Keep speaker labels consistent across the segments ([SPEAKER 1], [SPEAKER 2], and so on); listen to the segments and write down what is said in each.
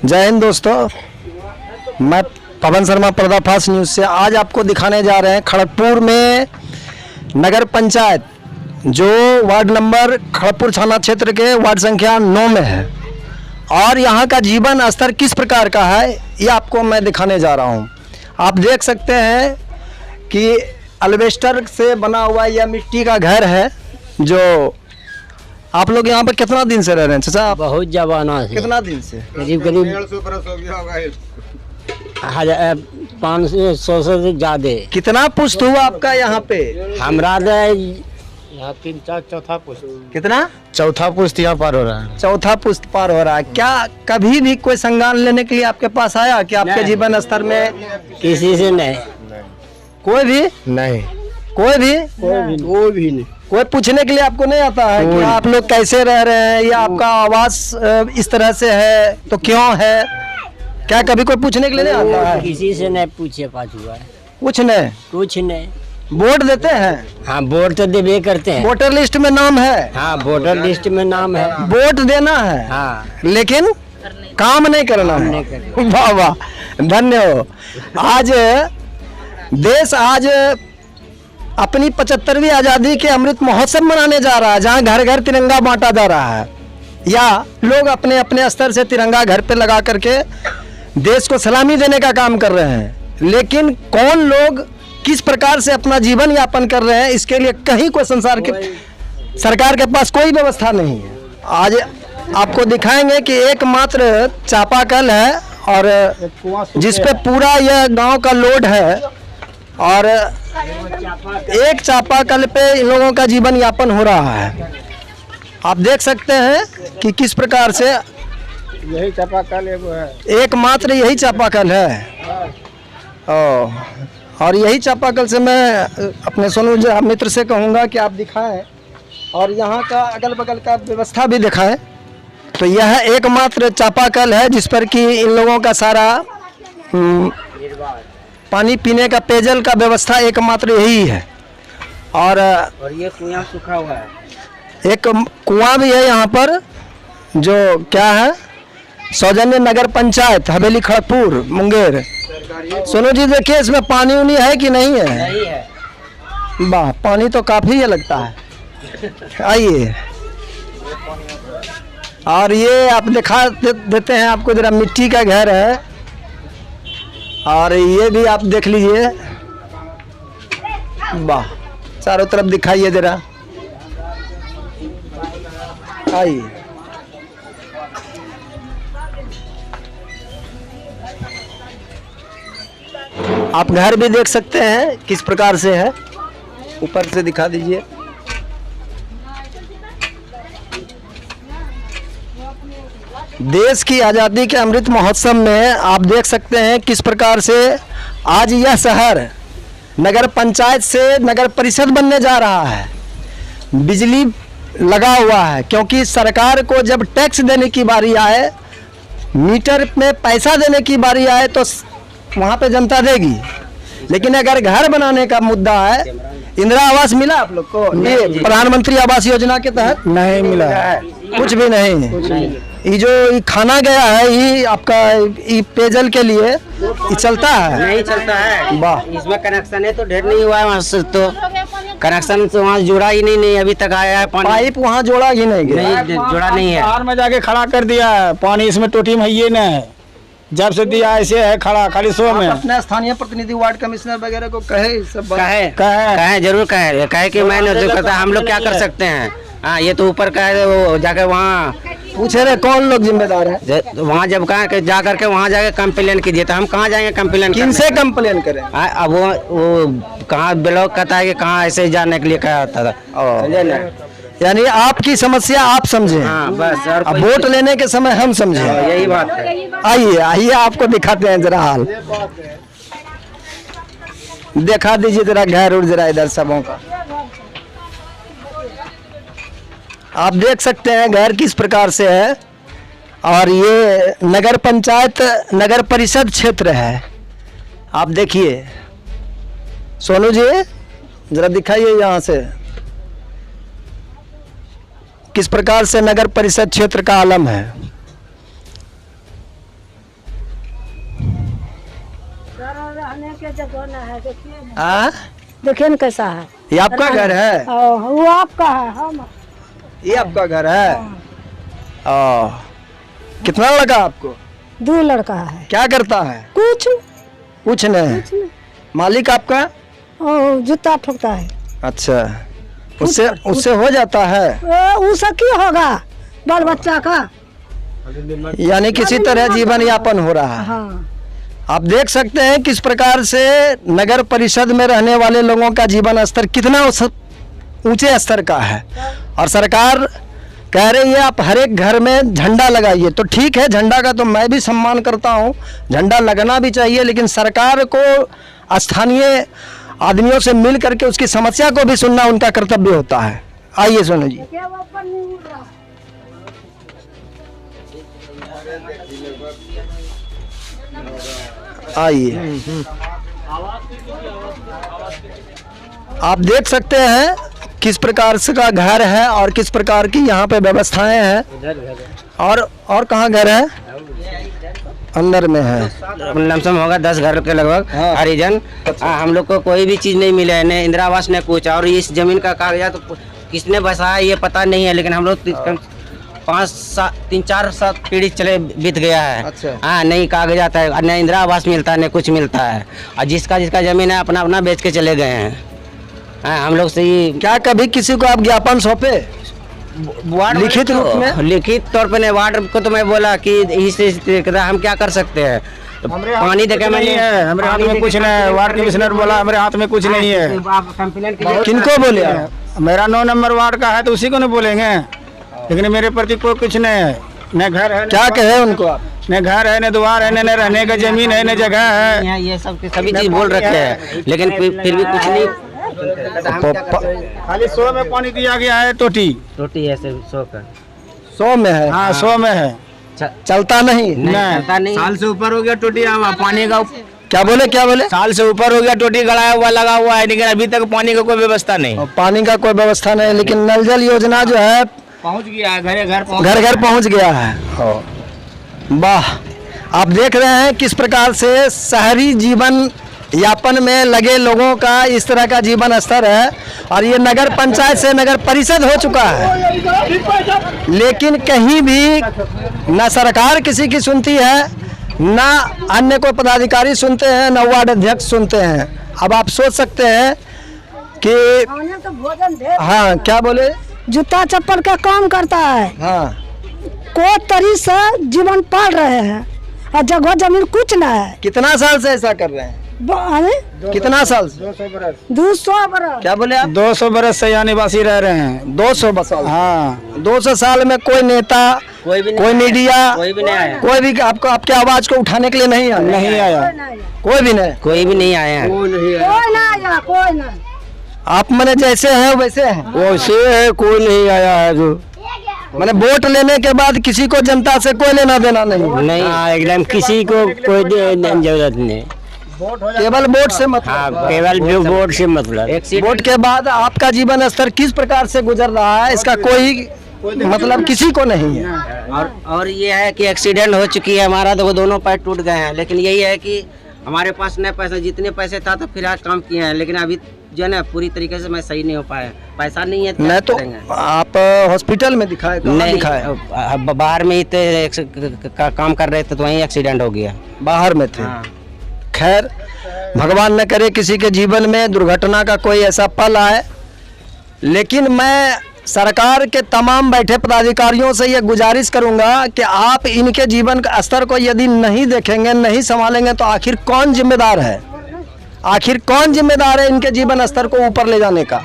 [SPEAKER 1] जय हिंद दोस्तों, मैं पवन शर्मा पर्दाफाश न्यूज़ से आज आपको दिखाने जा रहे हैं खड़गपुर में नगर पंचायत जो वार्ड नंबर खड़गपुर थाना क्षेत्र के वार्ड संख्या 9 में है और यहाँ का जीवन स्तर किस प्रकार का है ये आपको मैं दिखाने जा रहा हूँ। आप देख सकते हैं कि अल्वेस्टर से बना हुआ यह मिट्टी का घर है। जो आप लोग यहाँ पर कितना दिन से रह रहे हैं चाचा?
[SPEAKER 2] बहुत जमाना से।
[SPEAKER 1] कितना दिन से?
[SPEAKER 2] करीब 150 बरस हो गया होगा। 500 से ज्यादा।
[SPEAKER 1] कितना पुश्त हुआ आपका यहाँ पे?
[SPEAKER 2] हमरा यहाँ 3-4 चौथा पुश्त।
[SPEAKER 1] कितना?
[SPEAKER 2] चौथा पुश्त यहाँ पार हो रहा है।
[SPEAKER 1] चौथा पुश्त पार हो रहा है। क्या कभी भी कोई संज्ञान लेने के लिए आपके पास आया कि आपके जीवन स्तर में?
[SPEAKER 2] किसी से नहीं।
[SPEAKER 1] कोई भी
[SPEAKER 2] नहीं।
[SPEAKER 1] कोई भी
[SPEAKER 2] नहीं।
[SPEAKER 1] कोई पूछने के लिए आपको नहीं आता है कि आप लोग कैसे रह रहे हैं या आपका आवास इस तरह से है तो क्यों है? क्या कभी कोई पूछने के लिए नहीं आता है?
[SPEAKER 2] किसी से नहीं पूछे पाछ हुआ है।
[SPEAKER 1] कुछ नहीं। वोट देते हैं?
[SPEAKER 2] हाँ, वोट तो देवे करते हैं।
[SPEAKER 1] वोटर लिस्ट में नाम है?
[SPEAKER 2] हाँ, वोटर लिस्ट में नाम है।
[SPEAKER 1] वोट देना है?
[SPEAKER 2] हाँ,
[SPEAKER 1] लेकिन काम नहीं करना है। वाह वाह, धन्य हो। आज देश अपनी 75वीं आज़ादी के अमृत महोत्सव मनाने जा रहा है, जहां घर घर तिरंगा बांटा जा रहा है या लोग अपने अपने स्तर से तिरंगा घर पे लगा करके देश को सलामी देने का काम कर रहे हैं। लेकिन कौन लोग किस प्रकार से अपना जीवन यापन कर रहे हैं, इसके लिए कहीं कोई सरकार के पास कोई व्यवस्था नहीं है। आज आपको दिखाएंगे कि एकमात्र चापाकल है और जिस पे पूरा यह गांव का लोड है और एक चापाकल पे इन लोगों का जीवन यापन हो रहा है। आप देख सकते हैं कि किस प्रकार से
[SPEAKER 2] यही चापाकल है।
[SPEAKER 1] एकमात्र यही चापाकल है। और यही चापाकल से मैं अपने सोनू जी मित्र से कहूँगा कि आप दिखाएं और यहाँ का अगल बगल का व्यवस्था भी दिखाएं। तो यह एकमात्र चापाकल है जिस पर कि इन लोगों का सारा पानी पीने का पेयजल का व्यवस्था एकमात्र यही है। और
[SPEAKER 2] ये कुआं सूखा हुआ है।
[SPEAKER 1] एक कुआं भी है यहाँ पर जो क्या है, सौजन्य नगर पंचायत हवेली खड़गपुर मुंगेर। सोनू जी देखिए इसमें पानी उनी है कि नहीं है?
[SPEAKER 2] नहीं है।
[SPEAKER 1] वाह, पानी तो काफी है लगता है। आइए और ये आप दिखा देते हैं आपको, जरा मिट्टी का घर है और ये भी आप देख लीजिए। वाह, चारों तरफ दिखाइए जरा। आइए आप घर भी देख सकते हैं किस प्रकार से है, ऊपर से दिखा दीजिए। देश की आज़ादी के अमृत महोत्सव में आप देख सकते हैं किस प्रकार से आज यह शहर नगर पंचायत से नगर परिषद बनने जा रहा है। बिजली लगा हुआ है क्योंकि सरकार को जब टैक्स देने की बारी आए, मीटर में पैसा देने की बारी आए तो वहाँ पे जनता देगी। लेकिन अगर घर बनाने का मुद्दा है, इंदिरा आवास मिला आप लोग को? ये प्रधानमंत्री आवास योजना के तहत नहीं मिला है, कुछ भी नहीं। ये जो खाना गया है ये आपका ये पेयजल के लिए ये चलता है?
[SPEAKER 2] नहीं चलता है।
[SPEAKER 1] वाह,
[SPEAKER 2] इसमें कनेक्शन है तो ढेर नहीं हुआ है। वहाँ से तो कनेक्शन तो वहाँ जुड़ा ही नहीं अभी तक आया है।
[SPEAKER 1] पाइप वहाँ जोड़ा ही नहीं गया?
[SPEAKER 2] नहीं जुड़ा नहीं है।
[SPEAKER 3] बाहर में जाके खड़ा कर दिया है पानी, इसमें टोटी में ये नहीं है। जब से दिया ऐसे है खड़ा खाली सो में।
[SPEAKER 1] अपने स्थानीय प्रतिनिधि वार्ड कमिश्नर वगैरह को कहे सब
[SPEAKER 2] कहे जरूर कहे कि मैंने जो कहता हम लोग क्या कर सकते हैं। हाँ, ये तो ऊपर का है, वो जाकर वहाँ
[SPEAKER 1] पूछे रहे कौन लोग जिम्मेदार है
[SPEAKER 2] वहाँ। जब कहा जा करके वहाँ जाके कंप्लेन कीजिए तो हम कहाँ जाएंगे कंप्लेन?
[SPEAKER 1] किनसे कंप्लेन करें?
[SPEAKER 2] अब वो कहाँ ब्लॉक कहता है कि कहाँ ऐसे जाने के लिए कहा था।
[SPEAKER 1] यानी आपकी समस्या आप समझे।
[SPEAKER 2] हाँ, बस। और
[SPEAKER 1] अब वोट लेने के समय हम समझे,
[SPEAKER 2] यही बात है।
[SPEAKER 1] आइए आपको दिखाते हैं जरा हाल। दिखा दीजिए जरा घर उड़ जरा इधर सबों का। आप देख सकते हैं घर किस प्रकार से है और ये नगर पंचायत नगर परिषद क्षेत्र है। आप देखिए सोनू जी जरा दिखाइए यहाँ से किस प्रकार से नगर परिषद क्षेत्र का आलम है।
[SPEAKER 4] रहने के जगह ना है, देखिए
[SPEAKER 1] देखिए
[SPEAKER 4] ना कैसा है।
[SPEAKER 1] ये आपका घर है?
[SPEAKER 4] वो आपका है। हम
[SPEAKER 1] ये आपका घर है? कितना लड़का आपको?
[SPEAKER 4] 2 लड़का है।
[SPEAKER 1] क्या करता है? कुछ नहीं। मालिक आपका?
[SPEAKER 4] जूता ठोकता है।
[SPEAKER 1] अच्छा, उससे हो जाता है?
[SPEAKER 4] उसका क्या होगा, बाल बच्चा का।
[SPEAKER 1] यानी किसी तरह जीवन यापन हो रहा है।
[SPEAKER 4] हाँ।
[SPEAKER 1] आप देख सकते हैं किस प्रकार से नगर परिषद में रहने वाले लोगों का जीवन स्तर कितना ऊंचे स्तर का है, और सरकार कह रही है आप हर एक घर में झंडा लगाइए। तो ठीक है, झंडा का तो मैं भी सम्मान करता हूँ, झंडा लगना भी चाहिए, लेकिन सरकार को स्थानीय आदमियों से मिल करके उसकी समस्या को भी सुनना उनका कर्तव्य होता है। आइए सुनो जी। आइए, आप देख सकते हैं किस प्रकार से का घर है और किस प्रकार की यहाँ पे व्यवस्थाएं हैं। और कहाँ घर है? अंदर में है।
[SPEAKER 2] लमसम होगा 10 घर के लगभग।
[SPEAKER 1] हाँ।
[SPEAKER 2] हरिजन। हम लोग को कोई भी चीज नहीं मिला है, न इंदिरा आवास न कुछ। और इस जमीन का कागजात तो किसने बसाया ये पता नहीं है, लेकिन हम लोग 3-4 सात पीढ़ी चले बीत गया है।
[SPEAKER 1] अच्छा।
[SPEAKER 2] हाँ, नहीं कागजात है, न इंदिरा आवास मिलता है न कुछ मिलता है। और जिसका जमीन है अपना अपना बेच के चले गए हैं। हाँ, हम लोग से ये
[SPEAKER 1] क्या कभी किसी को आप ज्ञापन सौंपे लिखित रूप में?
[SPEAKER 2] लिखित तौर पे नहीं, वार्ड को तो मैं बोला कि हम क्या कर सकते हैं, पानी देखे
[SPEAKER 3] नहीं है, हमारे हाथ में कुछ नहीं है। वार्ड कमिश्नर बोला हमारे हाथ में कुछ नहीं है।
[SPEAKER 1] किनको बोले आप?
[SPEAKER 3] मेरा 9 नंबर वार्ड का है तो उसी को नहीं बोलेंगे, लेकिन मेरे प्रति कोई कुछ नहीं है। न घर है,
[SPEAKER 1] क्या कहे उनको आप?
[SPEAKER 3] न घर है, न द्वार है, न रहने का जमीन है, न जगह है।
[SPEAKER 2] ये सब सभी चीज बोल रखे हैं, लेकिन फिर भी कुछ नहीं।
[SPEAKER 3] खाली 100 में पानी दिया गया है। टोटी
[SPEAKER 2] है सिर्फ 100 का।
[SPEAKER 1] 100 में है?
[SPEAKER 3] हाँ, 100 में है।
[SPEAKER 1] चलता नहीं?
[SPEAKER 2] नहीं।
[SPEAKER 3] साल से ऊपर हो गया टोटी पानी का।
[SPEAKER 1] क्या बोले?
[SPEAKER 3] साल से ऊपर हो गया, टोटी गड़ाया हुआ लगा हुआ है, लेकिन अभी तक पानी का कोई व्यवस्था नहीं।
[SPEAKER 1] और पानी का कोई व्यवस्था नहीं, लेकिन नल जल योजना जो है
[SPEAKER 3] पहुंच गया है, घर
[SPEAKER 1] पहुंच गया है। वाह, आप देख रहे हैं किस प्रकार से शहरी जीवन यापन में लगे लोगों का इस तरह का जीवन स्तर है। और ये नगर पंचायत से नगर परिषद हो चुका है, लेकिन कहीं भी न सरकार किसी की सुनती है, न अन्य कोई पदाधिकारी सुनते हैं, न वार्ड अध्यक्ष सुनते हैं। अब आप सोच सकते हैं कि हाँ, क्या बोले?
[SPEAKER 4] जूता चप्पल का काम करता है।
[SPEAKER 1] हाँ,
[SPEAKER 4] कोई तरी से जीवन पाल रहे हैं, और जगह जमीन कुछ ना है।
[SPEAKER 1] कितना साल से ऐसा कर रहे हैं? कितना साल से?
[SPEAKER 4] 200 बरस।
[SPEAKER 1] क्या बोले आप?
[SPEAKER 3] 200 बरस से यहाँ निवासी रह रहे हैं।
[SPEAKER 1] 200 साल?
[SPEAKER 3] हाँ,
[SPEAKER 1] 200 साल में कोई नेता,
[SPEAKER 2] कोई भी
[SPEAKER 1] कोई मीडिया,
[SPEAKER 2] कोई भी नहीं आया।
[SPEAKER 1] कोई भी आपको आपके आवाज को उठाने के लिए नहीं आया?
[SPEAKER 3] नहीं आया,
[SPEAKER 1] कोई भी नहीं।
[SPEAKER 2] कोई भी नहीं आया है।
[SPEAKER 4] कोई ना।
[SPEAKER 1] आप मने जैसे हैं वैसे हैं?
[SPEAKER 3] वैसे है, कोई नहीं आया है। जो
[SPEAKER 1] मैंने वोट लेने के बाद किसी को जनता से कोई लेना देना नहीं?
[SPEAKER 2] हाँ, एकदम किसी को कोई जरूरत नहीं,
[SPEAKER 1] केवल वोट से मतलब।
[SPEAKER 2] केवल वोट से मतलब।
[SPEAKER 1] वोट के बाद आपका जीवन स्तर किस प्रकार से गुजर रहा है, इसका कोई मतलब किसी को नहीं है।
[SPEAKER 2] और ये है कि एक्सीडेंट हो चुकी है हमारा, तो वो दोनों पैर टूट गए हैं। लेकिन यही है कि हमारे पास न पैसा, जितने पैसे था तो फिर आज काम किए हैं, लेकिन अभी जो है ना पूरी तरीके से मैं सही नहीं हो पाया। पैसा नहीं है
[SPEAKER 1] मैं तो आप हॉस्पिटल में दिखाए?
[SPEAKER 2] नहीं
[SPEAKER 1] दिखाए?
[SPEAKER 2] बाहर में ही काम कर रहे थे तो वहीं एक्सीडेंट हो गया।
[SPEAKER 1] बाहर में थे? खैर, भगवान न करे किसी के जीवन में दुर्घटना का कोई ऐसा पल आए, लेकिन मैं सरकार के तमाम बैठे पदाधिकारियों से ये गुजारिश करूंगा कि आप इनके जीवन का स्तर को यदि नहीं देखेंगे, नहीं संभालेंगे, तो आखिर कौन जिम्मेदार है? आखिर कौन जिम्मेदार है इनके जीवन स्तर को ऊपर ले जाने का?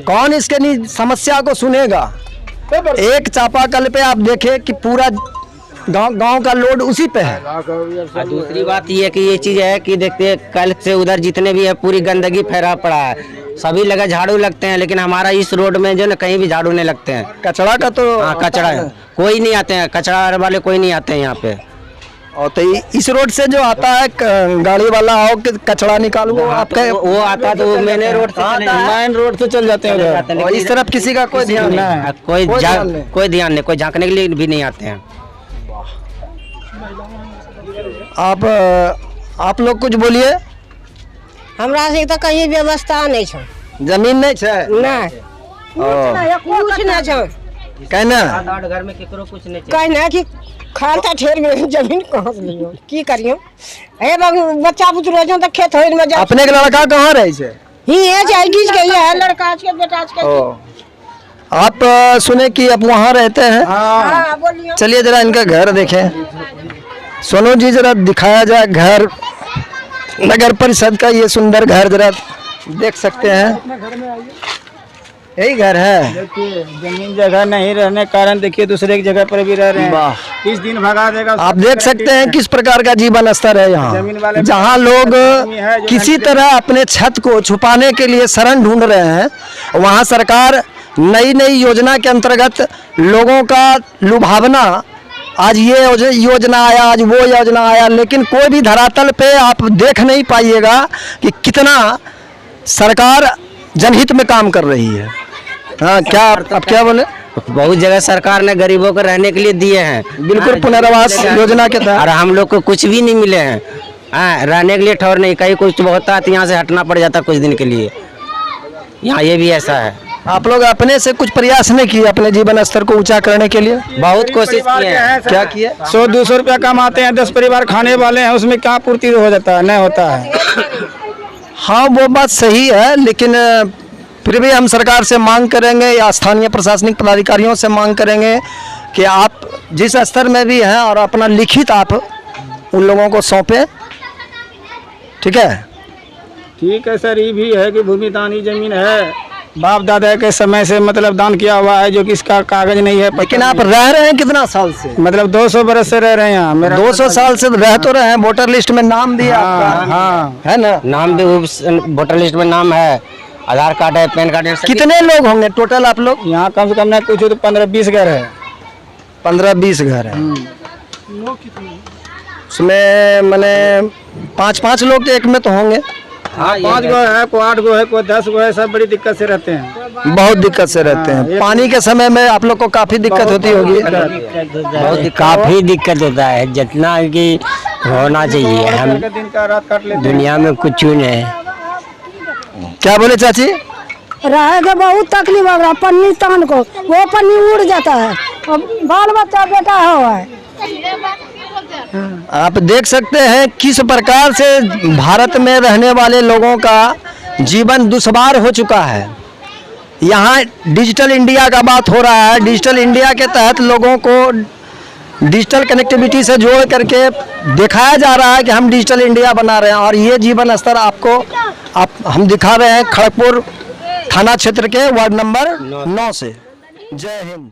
[SPEAKER 1] कौन इसके समस्या को सुनेगा? एक चापाकल पे आप देखें कि पूरा गांव का लोड उसी पे है।
[SPEAKER 2] और दूसरी बात ये कि ये चीज है कि देखते कल से उधर जितने भी है पूरी गंदगी फैला पड़ा है। सभी लगा झाड़ू लगते हैं, लेकिन हमारा इस रोड में जो ना कहीं भी झाड़ू नहीं लगते हैं।
[SPEAKER 1] कचरा का तो
[SPEAKER 2] कचरा कोई नहीं आते हैं, कचरा वाले कोई नहीं आते हैं यहाँ पे।
[SPEAKER 1] और तो इस रोड से जो आता है गाड़ी वाला आओ कि कचरा निकालो, आपका
[SPEAKER 2] वो आता है तो वो मेन रोड से चल जाते हैं।
[SPEAKER 1] और इस तरफ किसी का कोई ध्यान नहीं,
[SPEAKER 2] कोई ध्यान नहीं, कोई झांकने के लिए भी नहीं आते हैं।
[SPEAKER 1] आप आप लोग कुछ बोलिए।
[SPEAKER 5] हमरा से तो कहीं व्यवस्था नहीं छो,
[SPEAKER 1] जमीन नहीं है?
[SPEAKER 5] नहीं कुछ नहीं छो।
[SPEAKER 1] कहना
[SPEAKER 2] घर में केकरो कुछ नहीं चाहिए।
[SPEAKER 5] कहना कि खालता ठेर में जमीन कहाँ से लियो, की करियो? हे बाबू बच्चा बुतरू जो तो खेत होइल में जा।
[SPEAKER 1] अपने के लड़का कहाँ रहे छे?
[SPEAKER 5] ही है जाइडिस के है, लड़का आज के बेटा आज के।
[SPEAKER 1] आप सुने कि आप वहाँ रहते हैं?
[SPEAKER 5] हां बोलियो।
[SPEAKER 1] चलिए जरा इनका घर देखें। सोनू जी जरा दिखाया जाए घर, नगर परिषद का ये सुंदर घर जरा देख सकते हैं। यही घर है।
[SPEAKER 3] देखिए जमीन जगह नहीं रहने के कारण देखिए दूसरे की जगह पर भी रह रहे हैं। 30 दिन भगा देगा।
[SPEAKER 1] आप देख सकते हैं किस प्रकार का जीवन स्तर है यहाँ, जहाँ लोग किसी तरह अपने छत को छुपाने के लिए शरण ढूंढ रहे हैं। वहाँ सरकार नई नई योजना के अंतर्गत लोगों का लुभावना, आज ये योजना आया, आज वो योजना आया, लेकिन कोई भी धरातल पे आप देख नहीं पाइएगा कि कितना सरकार जनहित में काम कर रही है। हाँ, क्या आप क्या बोले?
[SPEAKER 2] बहुत जगह सरकार ने गरीबों को रहने के लिए दिए हैं,
[SPEAKER 1] बिल्कुल पुनर्वास योजना के
[SPEAKER 2] और
[SPEAKER 1] तहत।
[SPEAKER 2] हम लोग को कुछ भी नहीं मिले हैं। हाँ, रहने के लिए ठौर नहीं, कहीं कुछ होता है तो यहाँ से हटना पड़ जाता कुछ दिन के लिए। यहाँ ये भी ऐसा है।
[SPEAKER 1] आप लोग अपने से कुछ प्रयास नहीं किए अपने जीवन स्तर को ऊंचा करने के लिए?
[SPEAKER 2] बहुत कोशिश किए हैं।
[SPEAKER 1] क्या किए?
[SPEAKER 3] 100-200 रुपया कमाते हैं, 10 परिवार खाने वाले हैं, उसमें क्या पूर्ति हो जाता है? नहीं होता है।
[SPEAKER 1] हाँ, वो बात सही है, लेकिन फिर भी हम सरकार से मांग करेंगे या स्थानीय प्रशासनिक पदाधिकारियों से मांग करेंगे कि आप जिस स्तर में भी हैं और अपना लिखित आप उन लोगों को सौंपें। ठीक है?
[SPEAKER 3] ठीक है सर, ये भी है कि भूमि दानी जमीन है, बाप दादा के समय से मतलब दान किया हुआ है, जो कि इसका कागज नहीं है।
[SPEAKER 1] लेकिन आप रह रहे हैं कितना साल से?
[SPEAKER 3] मतलब 200 बरस से रह रहे हैं यहाँ। मेरा
[SPEAKER 1] 200 साल से रह तो रहे हैं, वोटर लिस्ट में नाम दिया आपका,
[SPEAKER 3] हाँ
[SPEAKER 1] है ना?
[SPEAKER 2] नाम भी वोटर लिस्ट में नाम है, आधार कार्ड है, पैन कार्ड है।
[SPEAKER 1] कितने लोग होंगे टोटल आप लोग?
[SPEAKER 3] यहाँ कम से कम नहीं कुछ तो 15-20 घर है।
[SPEAKER 1] 15-20 घर है। उसमें मैंने 5-5 लोग एक में तो होंगे।
[SPEAKER 2] हाँ,
[SPEAKER 3] 5 गो है, कोई 8 गो है, कोई 10 गो है, सब बड़ी दिक्कत से रहते हैं।
[SPEAKER 1] बहुत दिक्कत से रहते हैं। पानी के समय में आप लोग को काफी दिक्कत होती होगी।
[SPEAKER 2] काफी दिक्कत होता है, जितना कि होना चाहिए। हम
[SPEAKER 3] दिन का रात काट लेते हैं।
[SPEAKER 2] दुनिया में कुछ नहीं।
[SPEAKER 1] क्या बोले चाची?
[SPEAKER 4] रहे के बहुत तकलीफ हो रहा, पन्नी तान को वो पन्नी उड़ जाता है, और बाल बच्चा बेटा है।
[SPEAKER 1] आप देख सकते हैं किस प्रकार से भारत में रहने वाले लोगों का जीवन दुश्वार हो चुका है। यहाँ डिजिटल इंडिया का बात हो रहा है। डिजिटल इंडिया के तहत लोगों को डिजिटल कनेक्टिविटी से जोड़ करके दिखाया जा रहा है कि हम डिजिटल इंडिया बना रहे हैं, और ये जीवन स्तर आपको हम दिखा रहे हैं खड़गपुर थाना क्षेत्र के वार्ड नंबर 9 से। जय हिंद।